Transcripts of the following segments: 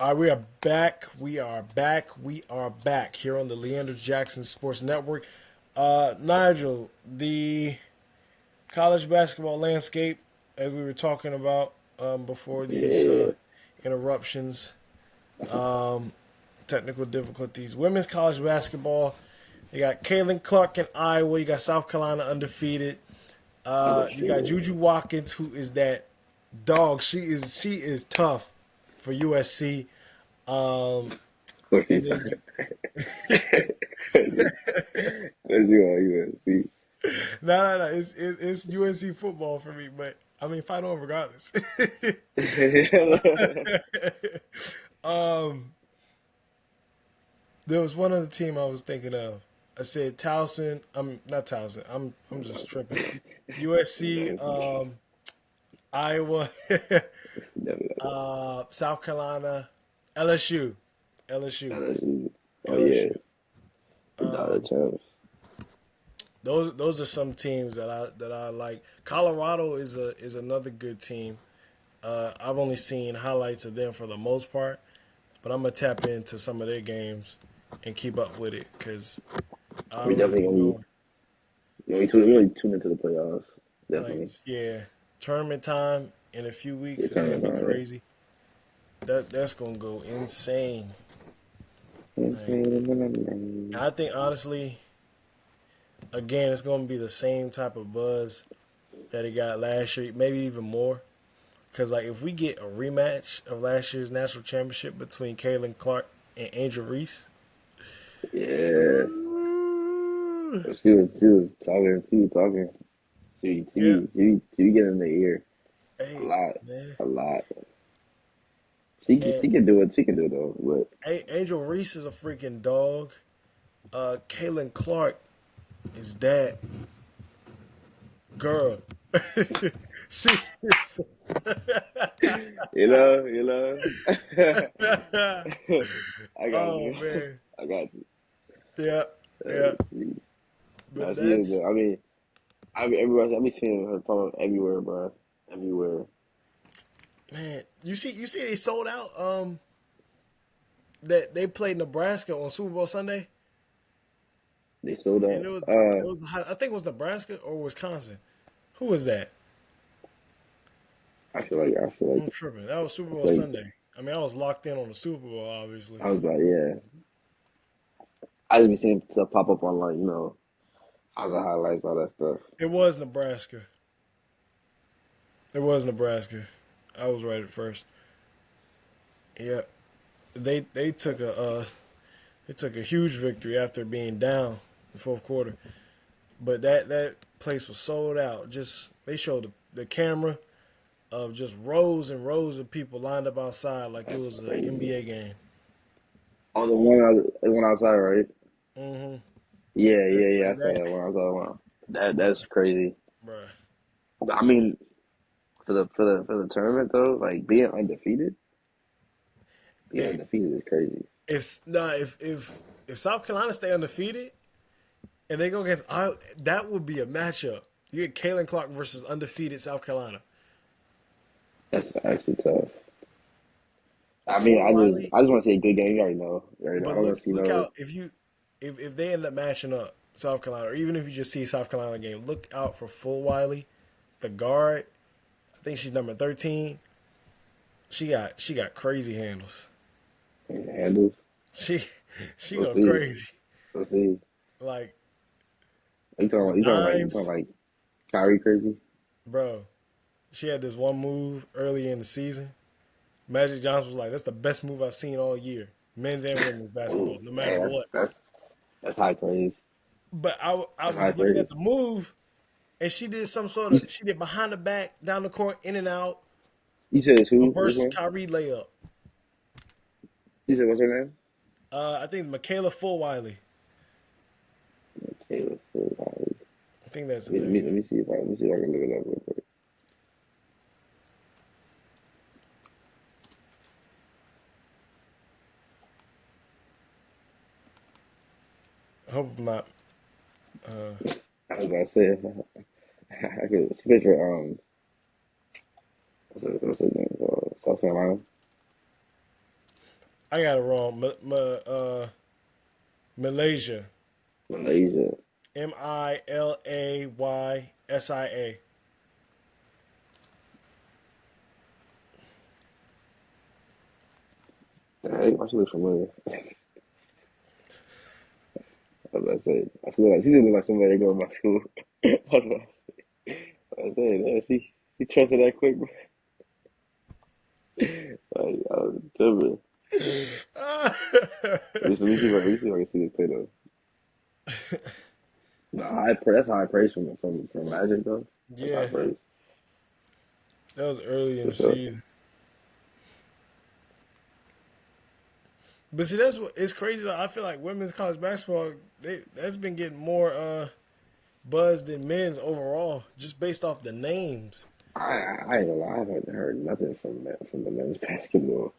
All right, we are back. We are back. We are back here on the Leander Jackson Sports Network. Nigel, the college basketball landscape, as we were talking about before these Yeah, interruptions, technical difficulties. Women's college basketball, you got Caitlin Clark in Iowa. You got South Carolina undefeated. You got undefeated. Juju Watkins, who is that dog. She is tough for USC. Um, Of course and he's then Because you are USC. no. It's UNC football for me, but I mean, fight on regardless. um, there was one other team I was thinking of. I said Towson. I'm not Towson. I'm just tripping. USC, Iowa, South Carolina, LSU, LSU, Oh yeah, LSU. the dollar Um, champs. those are some teams that I like. Colorado is another good team. I've only seen highlights of them for the most part, but I'm gonna tap into some of their games and keep up with it because I We already definitely been gonna be. going. We only tune into the playoffs. Like Definitely. yeah, tournament time in a few Yeah, weeks is gonna tournament be time. crazy. That's gonna go insane. Like Yeah. I think honestly, again, it's gonna be the same type of buzz that it got last year, maybe even more. Because like if we get a rematch of last year's national championship between Kaylin Clark and Angel Reese, Yeah. ooh, She was talking. She was talking. yeah, She get in the ear a hey lot, man, a lot. She and can do it. She can do it though. But Angel Reese is a freaking dog. Kaylin Clark is that girl. she is. you know. I got Oh you. man, I got you. yeah, yeah, Uh, she, no, but she is that's good. I mean, everybody. I be seeing her pop up everywhere, bro. Everywhere. man. You see, they sold out. That they played Nebraska on Super Bowl Sunday, They sold and out. it was I think it was Nebraska or Wisconsin. Who was that? I feel like I'm tripping. That was Super I Bowl feel like Sunday. I mean, I was locked in on the Super Bowl, obviously. I was like, yeah. I just be seeing stuff pop up online. All the highlights, all that stuff. It was Nebraska. It was Nebraska. I was right at first. Yeah, they took a huge victory after being down in the fourth quarter. But that place was sold out. Just they showed the camera of just rows and rows of people lined up outside like it That's was an crazy. NBA game. Oh, the one outside, right? Mm-hmm. Yeah, That, yeah, yeah. like I saw that, that one. I saw that one. That's crazy. bruh. But, I mean, for the tournament though, like being Hey, undefeated is crazy. if South Carolina stay undefeated and they go against that would be a matchup. You get Kalen Clark versus undefeated South Carolina. That's actually tough. I mean, Fort Wiley, I just want to see a good game. You already know. You already know. I but don't look want to see look no. out if they end up matching up South Carolina, or even if you just see South Carolina game, look out for Fort Wiley, the guard. I think she's number 13. She got crazy handles. Handles. She she We'll go see. crazy. We'll see. Like You talking dimes, like Kyrie crazy? bro. She had this one move early in the season. Magic Johnson was like, "That's the best move I've seen all year, men's and women's Oh, basketball, no matter hey, what." that's high praise. But I That's high was looking praise. at the move, and she did some sort You, of she did behind the back, down the court, in and out, you said it's who? Which reverse one? Kyrie layup. You said what's her name? I think Michaela Full Wiley. Taylor Swift. I think that's the Let me, name. let me see if I let me see if I can look it up real quick. I hope I'm not. Uh, I was about to say I could picture what's her name? South Carolina. I got it wrong. Malaysia. Malaysia. Milaysia. Hey, why she look familiar? I was about to say, I feel like she just look like somebody that go to my school. I was about to say, man, she trusted that quick, bro. Like, I was tripping. Let me see if I can see this play though. That's high praise from Magic though. That's high Yeah, praise that was early in for the sure. season. But see, that's what it's crazy though. I feel like women's college basketball that's been getting more buzz than men's overall, just based off the names. I ain't gonna lie, I haven't heard nothing from the men's basketball.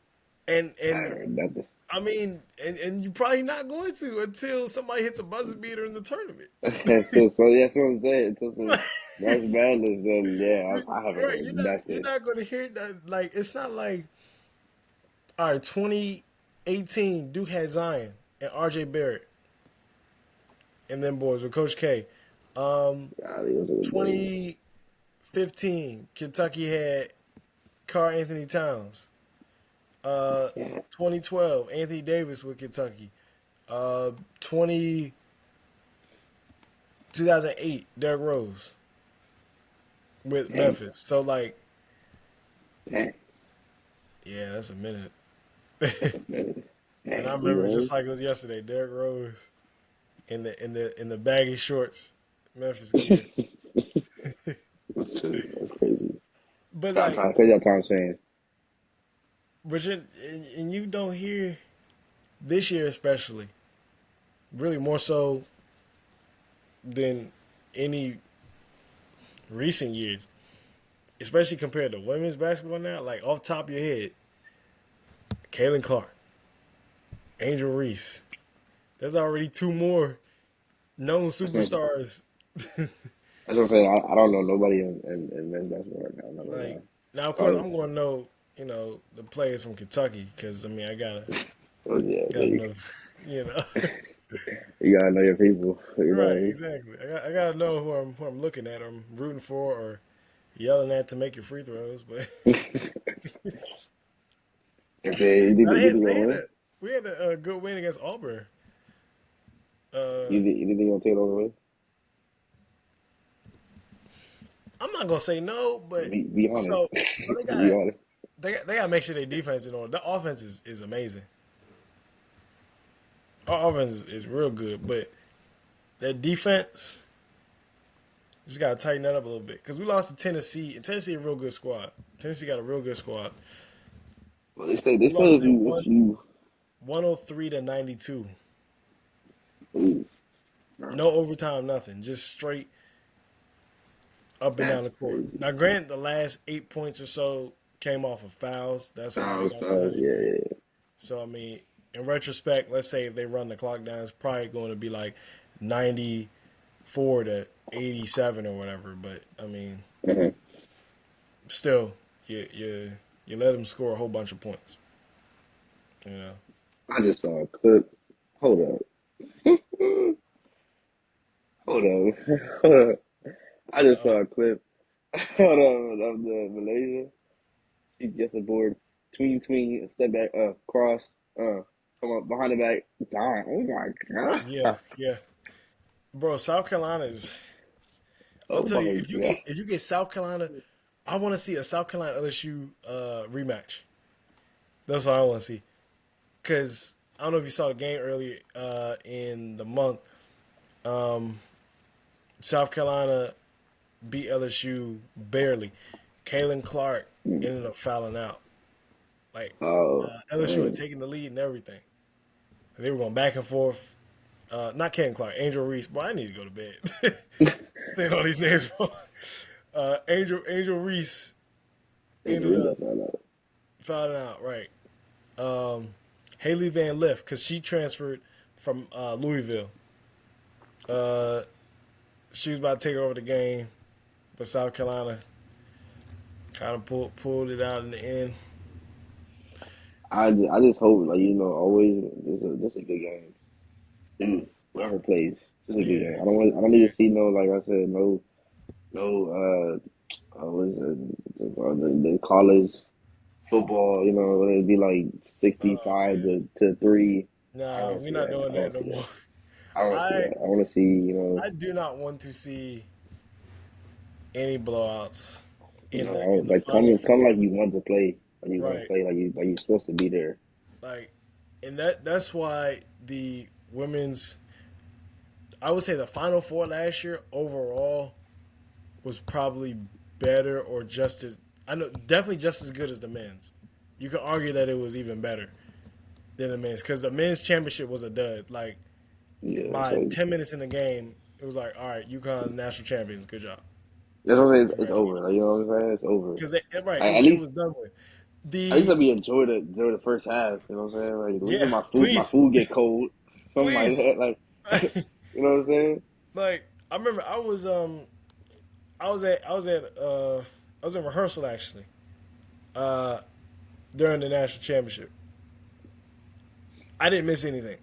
I haven't And heard nothing. I mean, and you're probably not going to until somebody hits a buzzer beater in the tournament. So that's what I'm saying. Until some March Madness, then yeah, I haven't Right, heard you're nothing. not going to hear that. Like it's not like all right, 2018 Duke had Zion and R.J. Barrett and them boys with Coach K. Golly, those are the days. 2015 Kentucky had Karl Anthony Towns. Uh, Yeah, 2012 Anthony Davis with Kentucky. 20 2008 Derrick Rose with dang, Memphis. So like, dang, yeah, that's a minute. that's a minute. And I Dang, you remember just know, like it was yesterday, Derrick Rose in the baggy shorts, Memphis gear. that's crazy. But Time, like, time, crazy how time's changed. but you and you don't hear this year especially, really more so than any recent years, especially compared to women's basketball now. Like off the top of your head, Kaylin Clark, Angel Reese. There's already two more known That's what I'm, superstars. that's what I'm saying. I don't know nobody in men's basketball right now. I'm not gonna Like lie. now, of course, Probably, I'm going to know the players from Kentucky because I mean I oh yeah, gotta know, you know. you gotta know your people. You Right, know exactly. I gotta know who I'm looking at, or I'm rooting for, or yelling at to make your free throws. But what I mean? If you think they you'll had win? a we had a good win against Auburn. Uh, You think you'll take it all the way? I'm not gonna say no, but Be honest. so Be honest. they got to make sure their defense in order. The offense is amazing. Our offense is real good, but that defense just gotta tighten that up a little bit because we lost to Tennessee, and Tennessee a real good squad. Tennessee got a real good squad. Well, they We say lost if it you 103 to 92. ooh, no, No overtime, nothing. Just straight up and down that's the court. crazy. Now, granted, the last 8 points or so came off of fouls. That's why they got to Fouls, yeah, 93. yeah, So, I mean, in retrospect, let's say if they run the clock down, it's probably going to be like 94 to 87 or whatever. But, I mean, yeah. still, you let them score a whole bunch of points. You know? I just saw a clip. Hold up, hold up, hold up. I just Uh-oh. saw a clip. Hold on, of the Malaysia. She gets aboard, tween, step back, cross, come up behind the back, dime. Oh my Yeah, god! yeah. Bro, South Carolina is. I'll Oh tell you, my god! if you get South Carolina, I want to see a South Carolina LSU rematch. That's what I want to see. Cause I don't know if you saw the game earlier in the month. South Carolina beat LSU barely. Kalen Clark ended up fouling out. Like Oh LSU had man, taken the lead and everything. They were going back and forth. Not Kalen Clark, Angel Reese. Boy, I need to go to bed. Saying all these names wrong. Angel Reese they ended really up got found out. fouling out. Right. Haley Van Lift because she transferred from Louisville. Uh, she was about to take over the game, but South Carolina kind of pulled it out in the end. I just hope like always just a good game. And whoever plays, just a good Yeah, game. I don't need to see no like I said no what is it the college football. It'd be like oh 65 man, to 3. I don't nah, want to we're see not that. doing I don't that want to no see that. more. I don't want to see I that. I want to see. I do not want to see any blowouts in the Like final come four. like you want to play, like you want to Right. play, like you're supposed to be there. Like, and that's why the women's, I would say the final four last year overall was probably better or just as, I know, definitely just as good as the men's. You could argue that it was even better than the men's because the men's championship was a dud. Like, Yeah, by so 10 minutes in the game, it was like, all right, UConn's national champions. Good job. that's what I'm saying. It's over. Congratulations. Like, you know what I'm saying? It's over. Because, right, Like, it was done with. at least The, let me enjoy the first half. You know what I'm saying? Like at least when yeah, my please, food get cold, something like please. that. Like you know what I'm saying? Like, I remember I was in rehearsal actually uh, during the national championship. I didn't miss anything.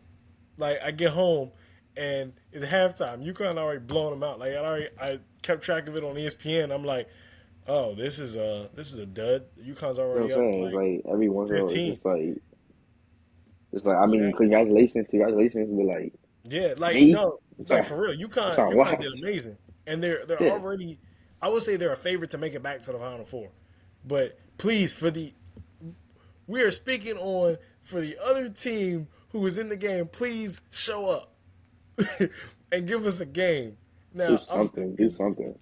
Like I get home and it's halftime. UConn already blowing them out. Like I kept track of it on ESPN. I'm like, oh, this is a dud. UConn's You know already what I'm up saying? It's like like every once in a while, 15. it's like I Yeah, mean, congratulations, but like yeah. Like me, no, I'm like trying, for real. I'm UConn trying to UConn did watch. amazing, and they're Yeah, already. I would say they're a favorite to make it back to the Final Four. But please, we are speaking on for the other team who is in the game. Please show up and give us a game. do Now, something, do because something.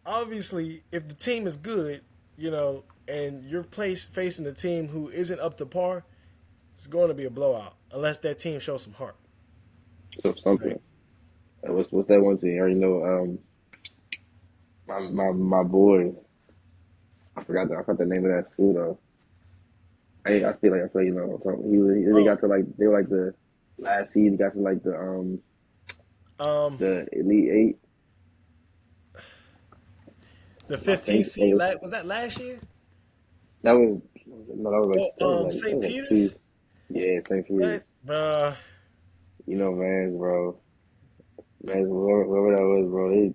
obviously, if the team is good, and you're facing a team who isn't up to par, it's going to be a blowout unless that team shows some heart. Do Right? something. What's that one thing? I already know. My boy, I forgot the name of that school though. I feel what I'm talking. They Oh, got to like they were like the last seed. They got to like um, the Elite Eight. the I 15 think seed was that last year? that was no, that St. was like two. Peter's. Yeah, St. Peter's. What, bruh? Man, whoever that was, bro,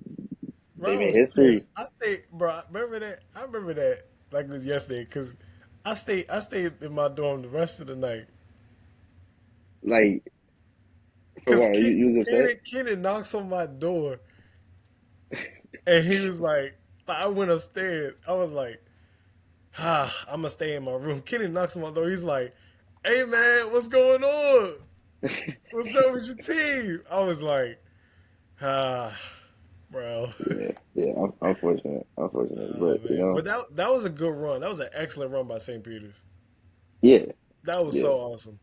Bro, they I made was history. pissed. I stayed, bro. Remember that? I remember that like it was yesterday because I stayed in my dorm the rest of the night Like for because what? You was upset? Kenan knocks on my door and he was like, I went upstairs. I was like, I'm gonna stay in my room. Kenan knocks on my door. He's like, hey man, what's going on? What's up with your team? I was like, ah, bro. Yeah. Unfortunate, Oh but man, but that was a good run. That was an excellent run by St. Peter's. yeah, That was yeah. so awesome.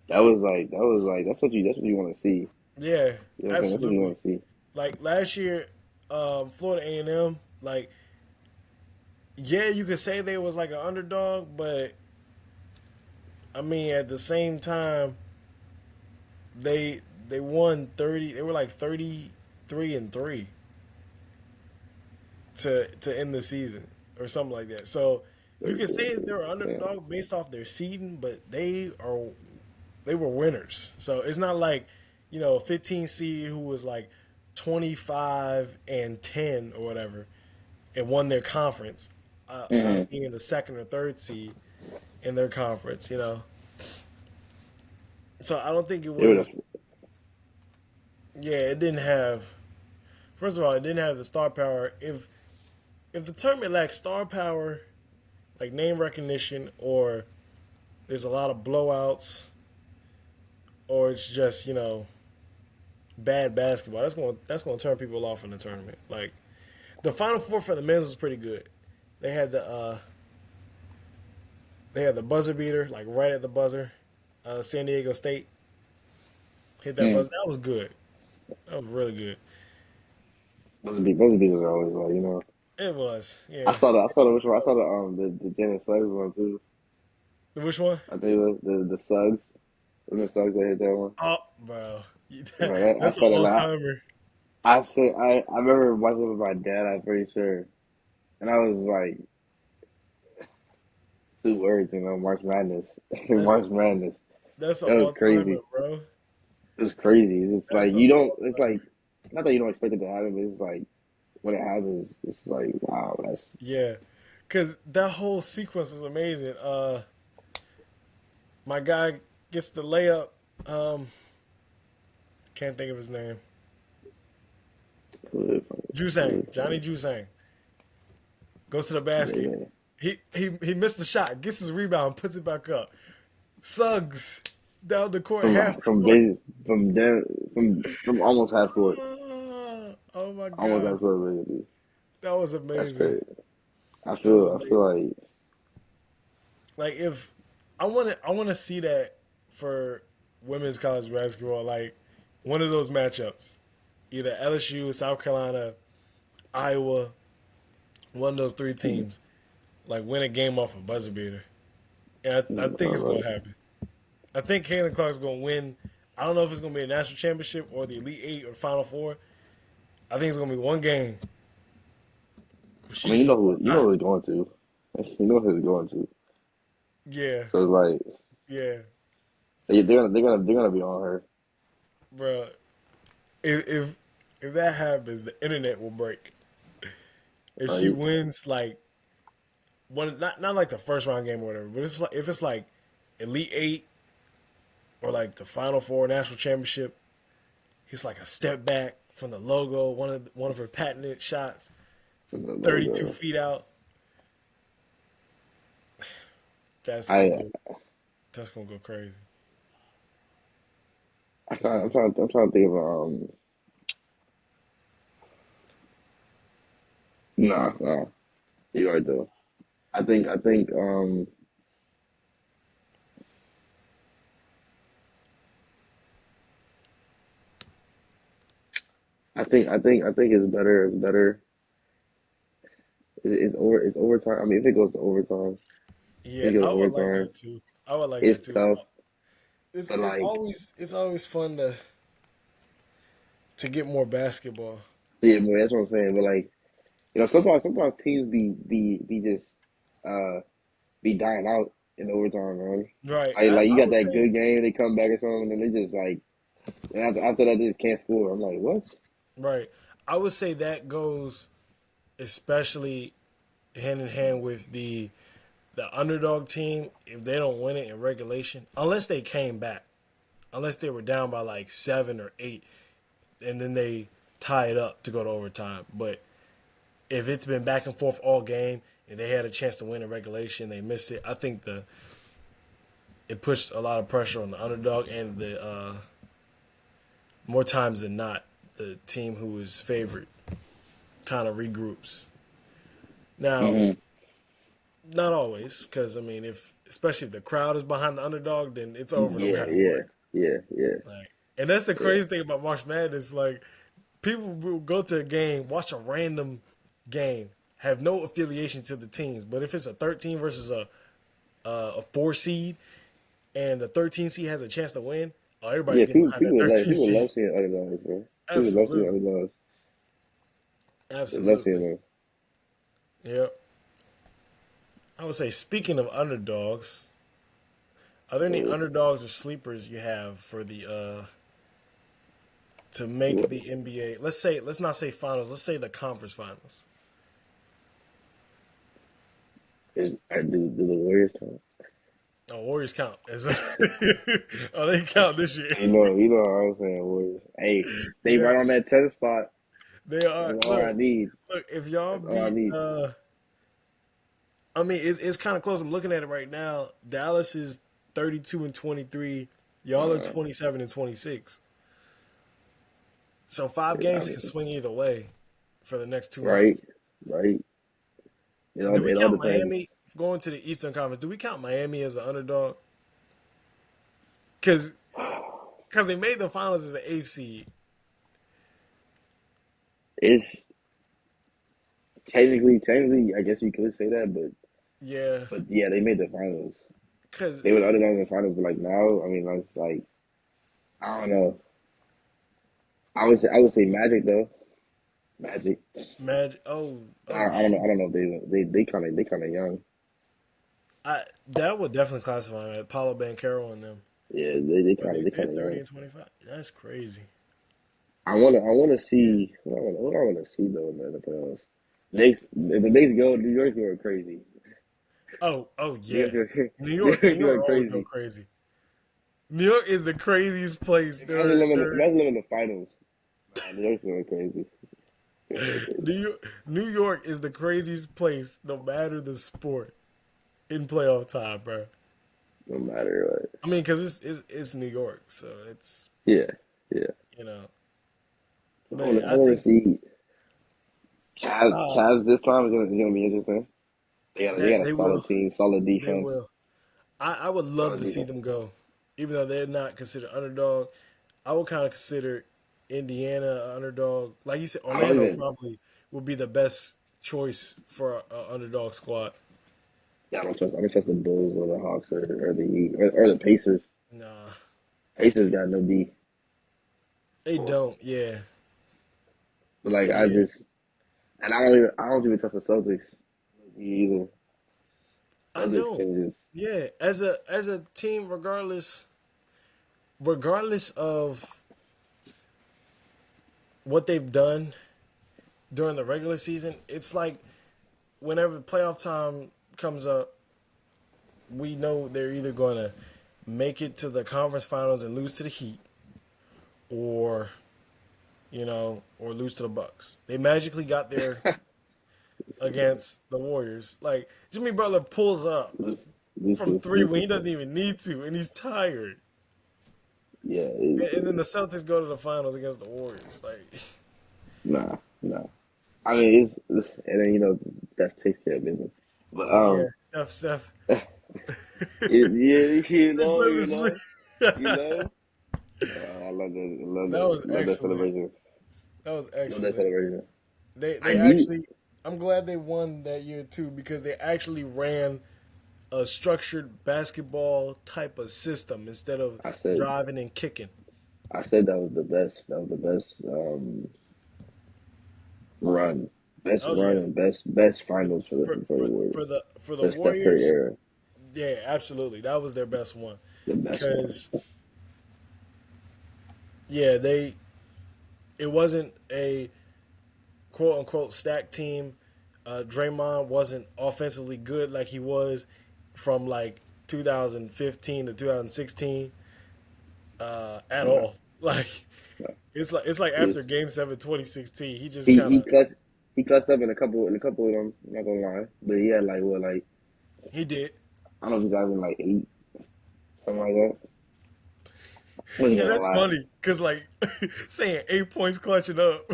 That's what you want to see. Yeah, You know what I'm saying? That's what you absolutely. want to see. Like last year, Florida A&M, like yeah, you could say they was like an underdog, but I mean at the same time they won 30. They were like 33-3 to end the season or something like that. So you can say they're an Yeah. underdog based off their seeding, but they were winners. So it's not like, a 15 seed who was like 25-10 or whatever and won their conference, hmm being the second or third seed in their conference. So I don't think it They would have. was. Yeah, it didn't have. First of all, it didn't have the star power. If the tournament lacks star power, like name recognition, or there's a lot of blowouts, or it's just bad basketball. That's going to turn people off in the tournament. Like the Final Four for the men's was pretty good. They had the buzzer beater like right at the buzzer. San Diego State hit that Mm. buzzer. That was good. That was really good. Those beats are always like It was. Yeah. I saw the which one I saw the Jalen Suggs one too. Which one? I think it was the Suggs. When the Suggs they hit that one. Oh, bro, I that's an saw that. all timer. I remember watching it with my dad. I'm pretty sure, and I was like, Two words, March Madness. That's March Madness. that's an That was all timer, crazy. bro. It was crazy. It's just like That's an you don't. all It's timer. like not that you don't expect it to happen, but it's like when it happens, it's like wow. That's Yeah, because that whole sequence was amazing. My guy gets the layup. Um, can't think of his name. good. Jusang, Johnny Jusang goes to the basket. Yeah. He missed the shot, gets his rebound, puts it back up. Suggs down the court, From half from court. base from almost half court, Oh my almost gosh, half court, basically. that was That's amazing. crazy. I That was feel I amazing. feel like Like if I want to see that for women's college basketball, like one of those matchups, either LSU, South Carolina, Iowa, one of those three teams, like win a game off a buzzer beater, and I think it's gonna like, happen. I think Caitlin Clark's gonna win. I don't know if it's gonna be a national championship or the Elite Eight or Final Four. I think it's gonna be one game. I She's mean just gonna go you know who it's going to. You know who it's going to. yeah, So it's like yeah, they're gonna be on her. bro. If that happens, the internet will break. If she Right? wins like one, not like the first round game or whatever, but it's like if it's like Elite Eight or like the Final Four national championship, he's like a step back from the logo, one of her patented shots, The from 32 logo. feet out. That's gonna I go. That's gonna go crazy. That's gonna go. I'm trying to think of no. You're right though. I think I think it's better. It's overtime. I mean, if it goes to overtime, Yeah, if it goes I to would like overtime, that too. I would like that it's too. tough. It's But it's like, always it's always fun to get more basketball. yeah, boy, that's what I'm saying. But like, sometimes teams be just uh be dying out in overtime, man. Right. Like you I got would that say good game, they come back or something, and they just like, and after that, they just can't score. I'm like, what? right. I would say that goes especially hand in hand with the underdog team if they don't win it in regulation, unless they came back, unless they were down by like 7 or 8, and then they tie it up to go to overtime. But if it's been back and forth all game and they had a chance to win in regulation, they missed it. I think the it puts a lot of pressure on the underdog and the more times than not, the team who is favored kind of regroups. Now, Hmm. not always, because I mean, if especially if the crowd is behind the underdog, then it's over no Yeah, matter yeah, what. yeah, Like, and that's the yeah. crazy thing about March Madness. Like, people will go to a game, watch a random game, have no affiliation to the teams, but if it's a 13 versus a 4 seed, and the 13 seed has a chance to win, oh, everybody's Yeah, getting behind that 13 people seed. love seeing underdogs, bro. People love seeing Absolutely, underdogs. They love seeing absolutely. them. Yep. I would say, speaking of underdogs, are there any So, underdogs or sleepers you have for the to make what the NBA? Let's not say finals. Let's say the conference finals. do the Warriors count? Oh, Warriors count. Oh, they count this year. You know what I'm saying, Warriors. Hey, stay Yeah, right on that 10 spot. they are. That's all I need. Look. If y'all That's all I beat, need. I mean, it's kind of close. I'm looking at it right now. Dallas is 32-23. Y'all are Uh, 27-26. So five I games can mean, swing either way for the next two right, months. right. Do we It all count depends. Miami going to the Eastern Conference? Do we count Miami as an underdog? Because they made the finals as an eighth seed. It's technically, I guess you could say that, Yeah, but yeah, they made the finals. because They were the underdogs in the finals, but like now, I mean, it's like I don't know. I would say Magic though. Magic. Magic. Oh shoot. I don't know if they kind of young. that would definitely classify him. Paulo Banchero and them. Yeah, they But kind of they they're kind of 30 young. and 25. That's crazy. I wanna Yeah. see what I wanna see though, man. The playoffs. Knicks, if the Knicks go, New York's going crazy. Oh New yeah. York's going, New New York, New York's York going always go crazy. crazy. New York is the craziest place. Imagine them in the finals. Nah, New York's going crazy. Going crazy. New York is the craziest place, no matter the sport, in playoff time, bro. No matter what. I mean, because it's New York, so it's Yeah, yeah. you know. I But want I I want to think see Cavs. uh, Cavs this time is gonna be interesting. They got a they solid will, team, solid they defense, will. I would love solid to see defense. them go, even though they're not considered underdog. I would kind of consider Indiana an underdog. Like you said, I don't Orlando even. probably would be the best choice for an underdog squad. Yeah, I don't trust the Bulls or the Hawks or the Heat or the Pacers. Nah, Pacers got no D. they don't. Yeah, But like I yeah. just and I don't even trust the Celtics either. I Celtics don't. can just Yeah, as a team, regardless of what they've done during the regular season, it's like whenever playoff time comes up, we know they're either going to make it to the conference finals and lose to the Heat, or or lose to the Bucks. They magically got there against the Warriors. Like Jimmy Butler pulls up lose, lose from to three lose when to he doesn't even need to, and he's tired. yeah. And then the Celtics go to the finals against the Warriors. Like, Nah, nah. I mean and then Steph takes care of business. But yeah, Steph. yeah, They put him to sleep. you that know. I love that. was Love that excellent. celebration. That was Love that excellent. celebration. They And you, actually. I'm glad they won that year too because they actually ran a structured basketball type of system instead of I said, driving and kicking. I said that was the best. That was the best run, best Oh run, yeah, and best finals for for the for Warriors for the for the for the Steph Curry Warriors, era. yeah, absolutely, that was their best one. The best one. Because yeah, it wasn't a quote unquote stacked team. Draymond wasn't offensively good like he was from like 2015 to 2016 at No, all. Like no. it's like He was after Game 7 2016, he just he kind he of clutched he clutched up in a couple of them. I'm not gonna lie, but he had like he did. I don't know if he's having like eight something like that. Wasn't And gonna that's lie. funny because like saying 8 points clutching up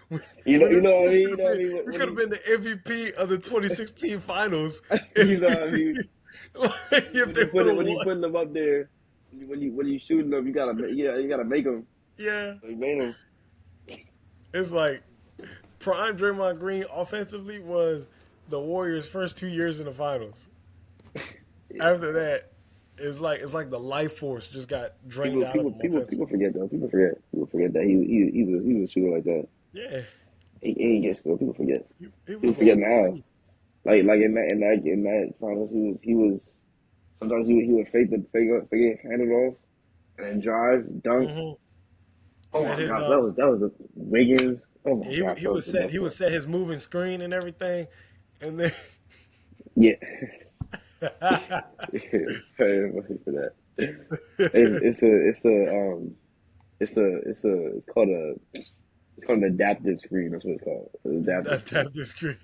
when You this, know what I we mean. could You have know what I been mean. we When could have been the MVP of the 2016 finals you know what I mean. if they would have When you won. putting them up there, when you shooting them, you gotta make them. Yeah, So you made them. it's like prime Draymond Green offensively was the Warriors' first 2 years in the finals. Yeah. After that, it's like the life force just got drained out of him People offensively. forget though. People forget that he was shooting like that. Yeah, He gets scored. People forget. he was People forget going now. crazy. Like in that finals, he was sometimes he would fake it, hand it off, and then drive, dunk. Hmm. Oh Set my his gosh, that was a Wiggins. Oh my gosh, he that was was the set best he one. would set his moving screen and everything, and then Yeah, very much for that. It's called an adaptive screen. That's what it's called. An adaptive screen. that's the screen.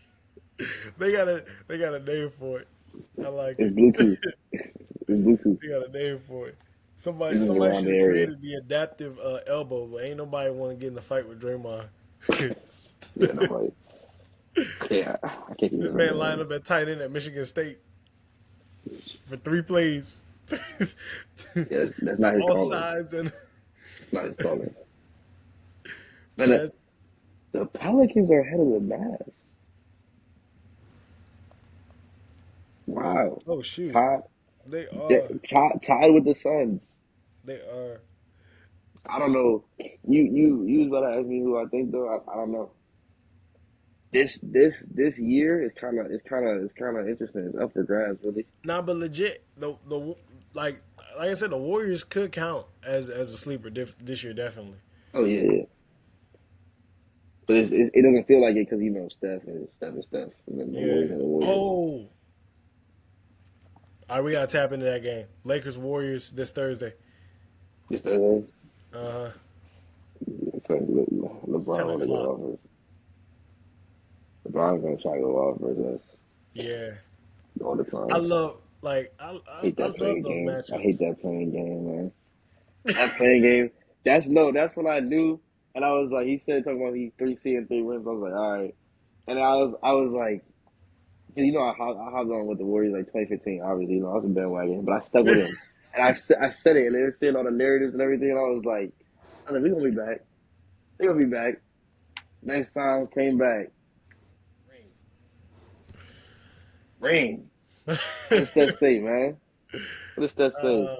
They got a name for it. I like It's it. Bluetooth. It's Bluetooth. They got a name for it. You Somebody just go somebody around should the have area. created the adaptive elbow, but ain't nobody want to get in the fight with Draymond. Yeah, nobody. Yeah, I can't even This man remember the lined name. up at tight end at Michigan State for 3 plays, Yeah, that's not his all calling. sides, and It's not his calling. Man, yeah, that's, the Pelicans are ahead of the Mavs. Wow. oh shoot, Tied, they are, tied with the Suns. they are. I don't know. You was about to ask me who I think though. I don't know. this year is kind of interesting. It's up for grabs, really. Nah, but legit, the like I said, the Warriors could count as a sleeper this year, definitely. Oh yeah, yeah. But it doesn't feel like it because you know Steph is Steph, and then the Yeah. Warriors are the Warriors. Oh, all right, we gotta tap into that game. Lakers Warriors this Thursday. Just as Uh huh. It's LeBron 10 want to go o'clock. off versus LeBron's gonna try to go off versus us Yeah, all the I time. love Hate I that love playing those game. I hate matchups. that playing game, man. That playing game. That's no. That's what I knew. And I was like, he said talking about he 3C and 3 wins. I was like, all right. And I was like, you know, I hopped on with the Warriors like 2015. Obviously, you know, I was a bandwagon, but I stuck with him. And I said it, and they were saying all the narratives and everything. And I was like, we're gonna be back. They're gonna be back. Next time came back. Ring, ring. What does that say, man? What does that say?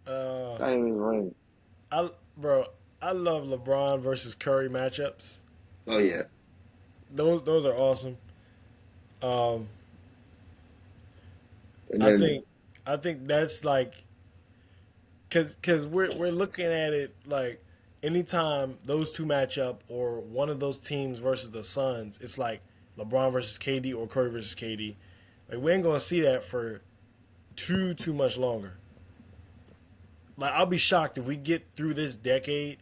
uh, uh, Not even ring. I bro, I love LeBron versus Curry matchups. Oh yeah. Those are awesome. Um, And I then think I think that's like because we're looking at it like anytime those two match up or one of those teams versus the Suns, it's like LeBron versus KD or Curry versus KD. Like we ain't gonna see that for too much longer. Like I'll be shocked if we get through this decade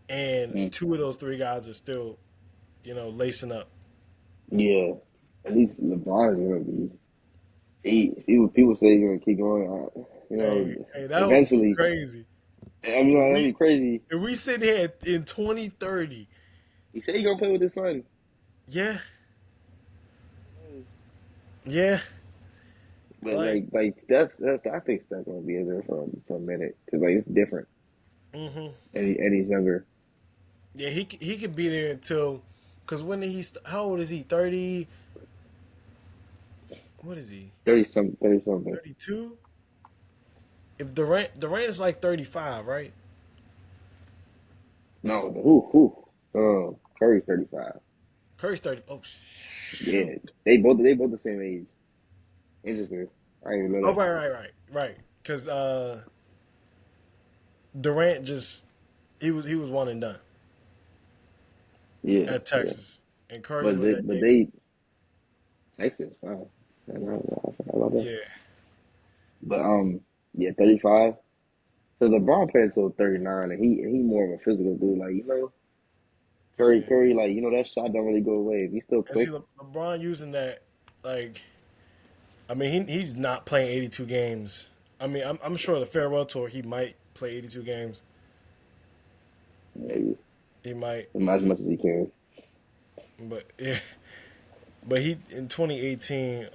and mm, two of those three guys are still, lacing up. yeah, at least LeBron is gonna be. People say he's gonna keep going. Hey, that would be Eventually, crazy. I mean, If that'd we be crazy. if we sit here in 2030, He said he gonna play with his son. yeah, yeah, But like, like I think Steph's gonna be in there for a minute because like it's different, hmm and he's younger, yeah, he could be there until, cause when did how old is he? 30? What is he? 30 something. 32? If Durant is like 35, right? No, but who? Curry's 35. Curry's 30. Oh Yeah, shoot. they both the same age. Interesting. I didn't even know Oh that. right. Cause Durant just he was one and done Yeah, at yeah. Texas, and Curry But was they, at but Davidson. they Texas. Wow, I forgot about that. Yeah, But yeah, 35. So LeBron played until 39, and he more of a physical dude. Like yeah. Curry, like that shot don't really go away. If he's still And see, quick, LeBron using that, like, I mean, he's not playing 82 games. I mean, I'm sure the farewell tour he might play 82 games. maybe He might, as much as he can. but yeah, but he in 2018.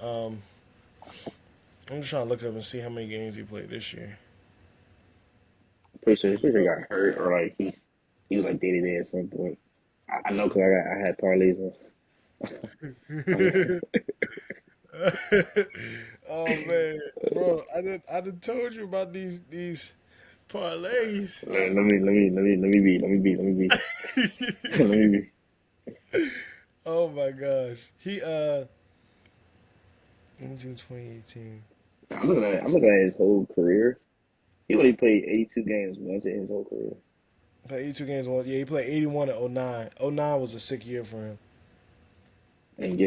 I'm just trying to look up and see how many games he played this year. Cause Pretty sure he got hurt or like he was like day to day at some point. I know because I had parlays on you know. Oh man, bro, I done told you about these parlays. Let me be let me be. Oh my gosh, in June 2018. I'm looking at his whole career. He only played 82 games once in his whole career. Played 82 games. One, yeah, he played 81 in '09. '09 was a sick year for him. And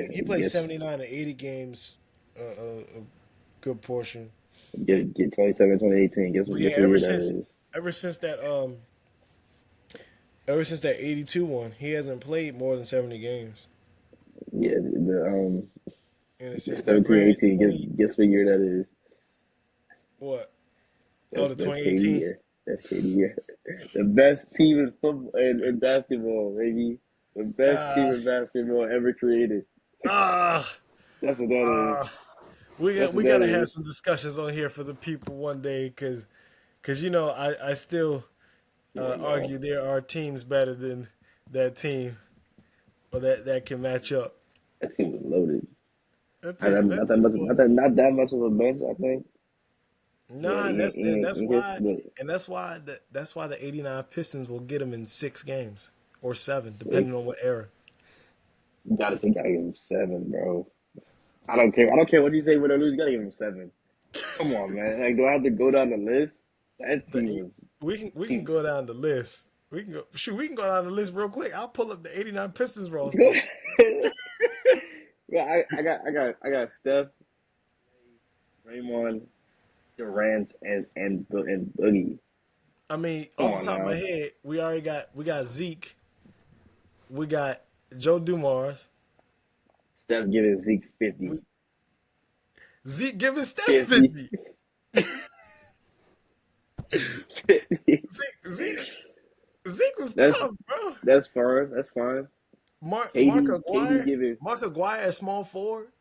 He played 79 and 80 games, a good portion. get 27, 2018. But yeah, Guess what year that is? ever since that ever since that '82 one, he hasn't played more than 70 games Yeah, in a the season. Now, 17, granted, 18. Guess what year that is? what? Oh, the That's KD 2018. year. That's KD year. The best team in football in basketball, baby. The best team Ah, in basketball ever created. ah, That's what that is. ah. We That's got what we that gotta have is. some discussions on here for the people one day, cause I still Yeah, no. argue there are teams better than that team or that can match up. That team was loaded. That team was Not that much of a bench, I think. But nah, and that's why but that's why the '89 Pistons will get them in 6 games or 7, six. depending on what era. You gotta take. Gotta give him 7, bro. I don't care. I don't care what you say. Win or lose, you gotta give him 7. Come on, man. Like, do I have to go down the list? That The team eight, was. we can go down the list. We can go shoot. We can go down the list real quick. I'll pull up the '89 Pistons roster. Go Well, I got Steph, Raymond, Durant, and Boogie. I mean, Come off the on top of my now. head, we got Zeke, we got Joe Dumars, Steph giving Zeke 50. we, Zeke giving Steph 50. 50. 50. Zeke Zeke was That's tough, bro. that's fine. That's fine. Mark KD Aguirre, giving Mark Aguirre at small forward.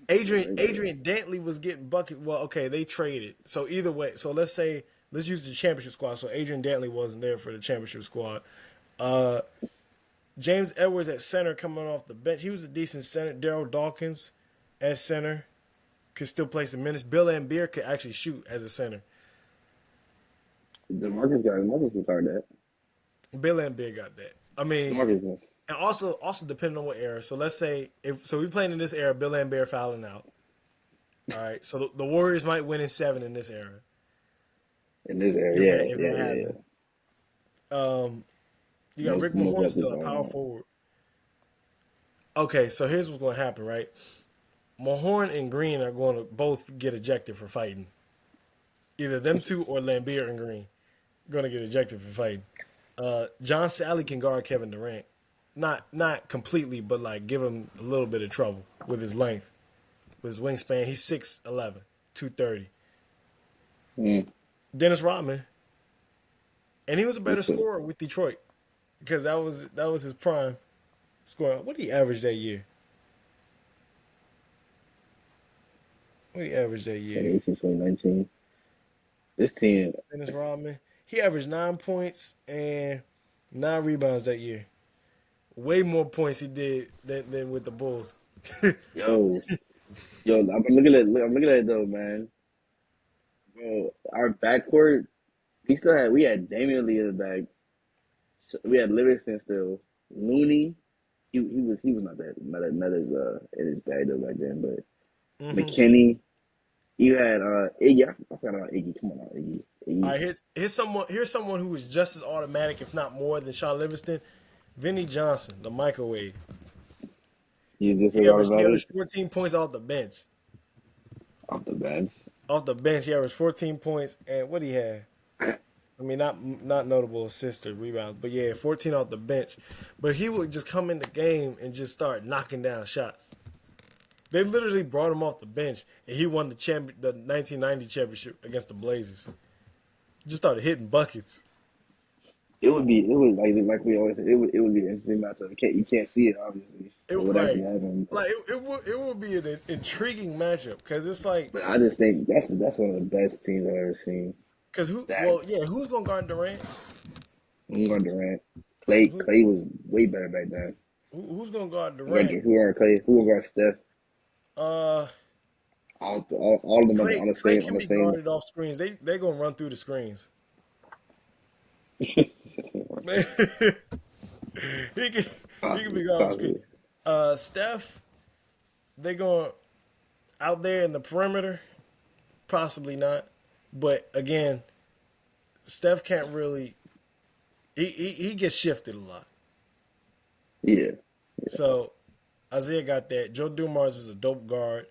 giving regular. Adrian Dantley was getting buckets. Well, okay, they traded. So either way, so let's use the championship squad. So Adrian Dantley wasn't there for the championship squad. Uh, James Edwards at center coming off the bench. He was a decent center. Daryl Dawkins at center could still play some minutes. Bill Laimbeer could actually shoot as a center. Demarcus can start that. Bill Laimbeer got that. I mean, Demarcus can. and also depending on what era. So let's say if we playing in this era, Bill Laimbeer fouling out. All right, so the Warriors might win in 7 in this era In this area, if yeah, that yeah, yeah, yeah. happens. Um, you got Most Rick most Mahorn definitely still a fine power out. forward. Okay, so here's what's going to happen, right? Mahorn and Green are going to both get ejected for fighting. Either them two or Lambeer and Green going to get ejected for fighting. John Sally can guard Kevin Durant, not completely, but like give him a little bit of trouble with his length, with his wingspan. He's 6'11", 230. Mm. Dennis Rodman, and he was a better What's up? scorer with Detroit because that was his prime scoring. What did he average that year? What did he average that year? 2018, 2019. This team, Dennis Rodman. He averaged 9 points and 9 rebounds that year. Way more points he did than with the Bulls. yo, I'm looking at it though, man. Bro, our backcourt, we had Damian Lee in the back. We had Livingston still. Looney, he was not as in his bag though back then, but Hmm. McKinney. You had Iggy. I forgot about Iggy. Come on now, Iggy. All Iggy. right, here's someone who was just as automatic, if not more, than Sean Livingston. Vinny Johnson, the microwave. He's just He as averaged he automatic averaged 14 points off the bench. off the bench. Off the bench, he averaged 14 points, and what he had? I mean, not notable assists or rebounds, but yeah, 14 off the bench. But he would just come in the game and just start knocking down shots. They literally brought him off the bench, and he won the 1990 championship against the Blazers. Just started hitting buckets. It would like we always say, it would be an interesting matchup. You can't see it obviously. It It would actually right, happen, like it would be an intriguing matchup because it's like but I just think that's one of the best teams I've ever seen. because Stacked. who's gonna guard Durant? I'm going Durant. Clay Who, Clay was way better back then. who's gonna guard Durant? Who are Clay? Who are Steph? Uh, All of them on the Clay same on can the be same. guarded off screens. They gonna run through the screens. Man, he can he can Possibly, be guarded off screen. possibly. Steph, they going out there in the perimeter. Possibly not, but again, Steph can't really. He gets shifted a lot. Yeah. So Isaiah got that. Joe Dumars is a dope guard.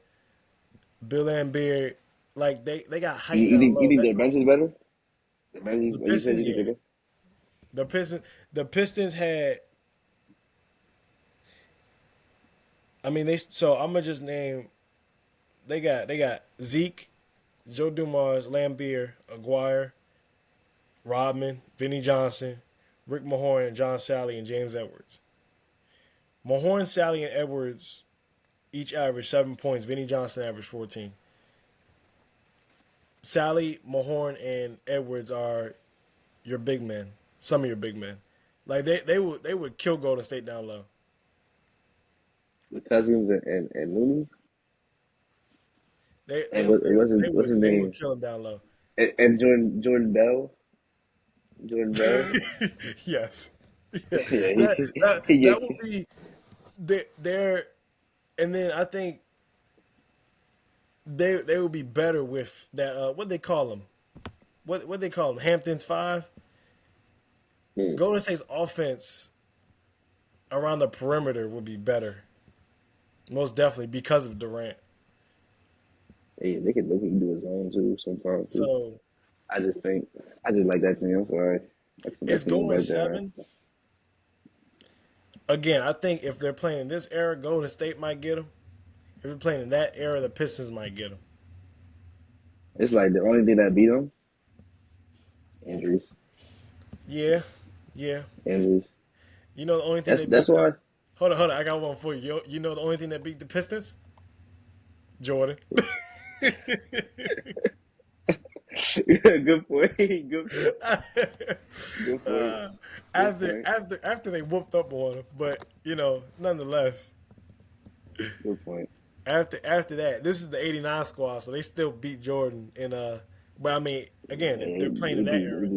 Bill Laimbeer, like they got You, height you down think you low. think their bench is better? The bench, The like you said, Pistons, you yeah. think The Pistons had. I mean they. So I'm gonna just name. They got Zeke, Joe Dumars, Lambeer, Aguirre, Rodman, Vinnie Johnson, Rick Mahorn, and John Sally and James Edwards. Mahorn, Sally, and Edwards each averaged 7 points. Vinnie Johnson averaged 14. Sally, Mahorn, and Edwards are your big men. Some of your big men. Like they would kill Golden State down low. the Cousins and Looney They they and they, what's his they would name kill him down low. and Jordan Bell. Jordan Bell. Yes. Yeah, Yeah, that he, would be their, and then I think they would be better with that. What they call them? What they call them? Hamptons five. yeah, Golden State's offense around the perimeter would be better, most definitely because of Durant. yeah, they can do his own too sometimes too. So I just think I just like that team. I'm sorry, it's that's team going back there. seven. Again, I think if they're playing in this era, Golden State might get them. If they're playing in that era, the Pistons might get them. It's like the only thing that beat them injuries, Yeah, yeah. injuries. You know the only thing they That's beat the. why. Hold on. I got one for you. You know the only thing that beat the Pistons? Jordan. Good point. Good point. Good point. Uh, Good after point. after they whooped up on him, but nonetheless, Good point. after that, this is the '89 squad, so they still beat Jordan. In but I mean, again, if they're playing in that era,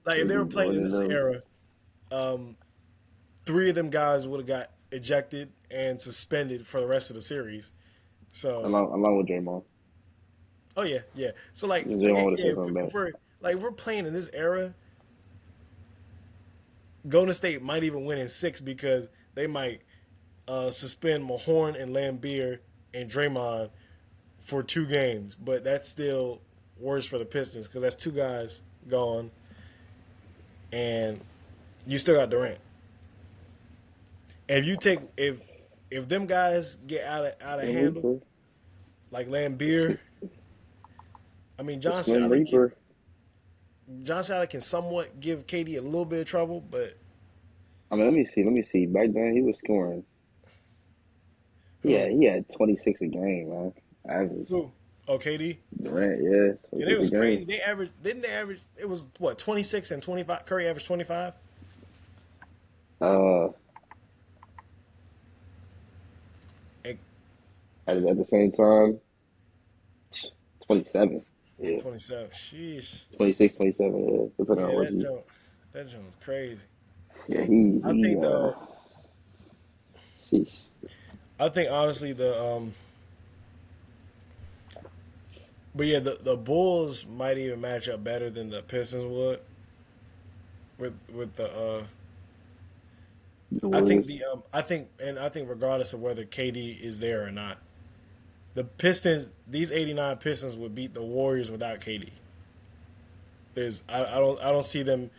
like if they were It'd be playing in Jordan this them era, um, three of them guys would have got ejected and suspended for the rest of the series. So, along with Draymond. oh yeah, yeah. So like Draymond again, would have yeah, said something back. if we're playing in this era, Golden State might even win in six because they might suspend Mahorn and Lambeer and Draymond for 2 games, but that's still worse for the Pistons because that's two guys gone, and you still got Durant. If you take if them guys get out of Slim handle Reaper. like Lambeer, I mean The Slim Reaper. John Sally can somewhat give KD a little bit of trouble, but I mean, let me see. Let me see. Back then, he was scoring. Yeah, who he had 26 a game, man. Average. who? Oh, KD. Durant, yeah, And it 26 a was game. crazy. They averaged didn't they average? It was what 26 and 25. Curry averaged 25. Uh, And at the same time, 27. Yeah, 27. Sheesh. 26, 27. Yeah, depending on Yeah, what you. that joke was crazy. Yeah, I think though, sheesh. I think honestly but yeah, the Bulls might even match up better than the Pistons would with the The I think Warriors. I think regardless of whether KD is there or not, the Pistons these '89 Pistons would beat the Warriors without KD. I don't see them.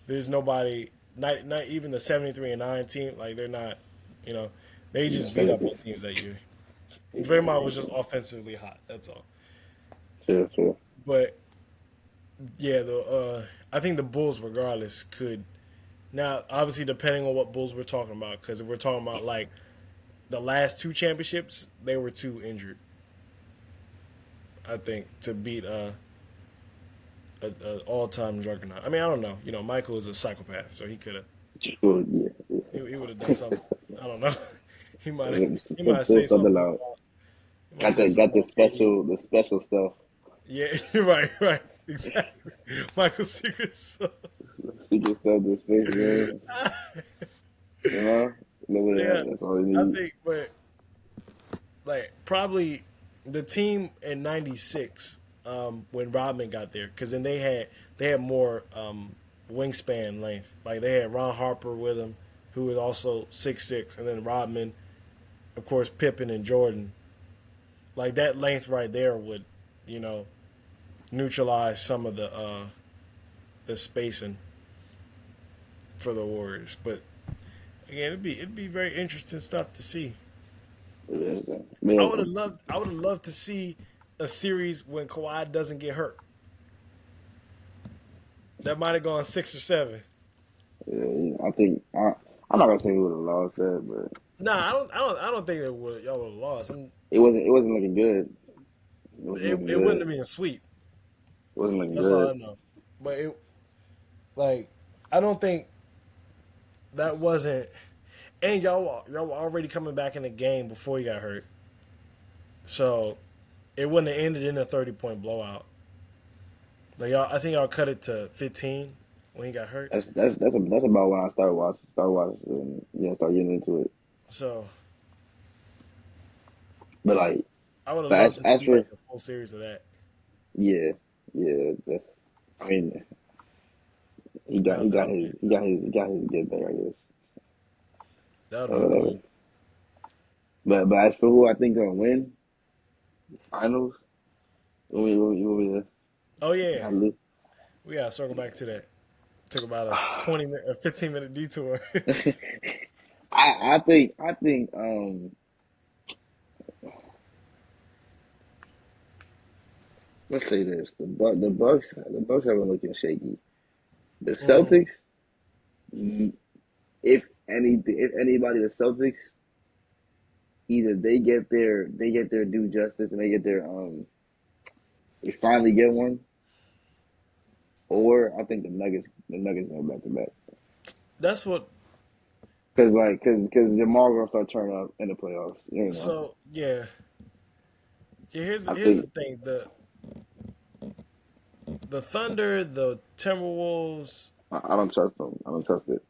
There's nobody, not even the 73 and 9 team. Like they're not, you know, they Yeah, just beat up 73. on teams that year. Draymond was Yeah, just offensively hot. That's all. sure, sure. But yeah, I think the Bulls, regardless, could now obviously depending on what Bulls we're talking about. Because if we're talking about like the last two championships, they were too injured. I think to beat a all time juggernaut. I mean, I don't know. Michael is a psychopath, so he could have. Sure, yeah, He would have done something. I don't know. yeah. He might have Pull said something something out. about he might have said Got something about KD. the special stuff. Yeah, you're right, exactly. Michael's secret sauce. Secret stuff, the space game. You know, Yeah, that's all you I need. think, but like probably the team in '96 when Rodman got there, because then they had more wingspan length. Like they had Ron Harper with him, who was also 6'6", and then Rodman, of course, Pippen and Jordan. Like that length right there would, you know, neutralize some of the spacing for the Warriors. But again, it'd be very interesting stuff to see. Yeah, man, I would have loved to see a series when Kawhi doesn't get hurt. That might have gone 6 or 7. I think I'm not gonna say we would have lost that, but Nah, I don't think y'all would have lost. And it wasn't looking good. It wasn't looking it wouldn't good. have been sweet. It wasn't looking That's all good. I know. But like I don't think that wasn't. And y'all were already coming back in the game before you got hurt, so it wouldn't have ended in a 30-point blowout. Like I think y'all cut it to 15 when he got hurt. That's about when I started watching, start getting into it. So But like, I would have but loved to as see for like a full series of that. yeah, yeah, that's, I mean, That that would be he got his get there, I guess. that would Or be whatever. cool. But as for who I think gonna win finals, you want me Oh to yeah, have Luke? we gotta circle back to that. Took about a 20 minute, a 15-minute detour. I think let's say this the Bucks have been looking shaky. The hmm Celtics, mm, if anybody, the Celtics either they get their due justice and they finally get one, or I think the Nuggets go back to back That's what. because Jamal gonna start turning up in the playoffs. So yeah, yeah. I Here's the think thing: the Thunder, the Timberwolves, I don't trust them. I don't trust it.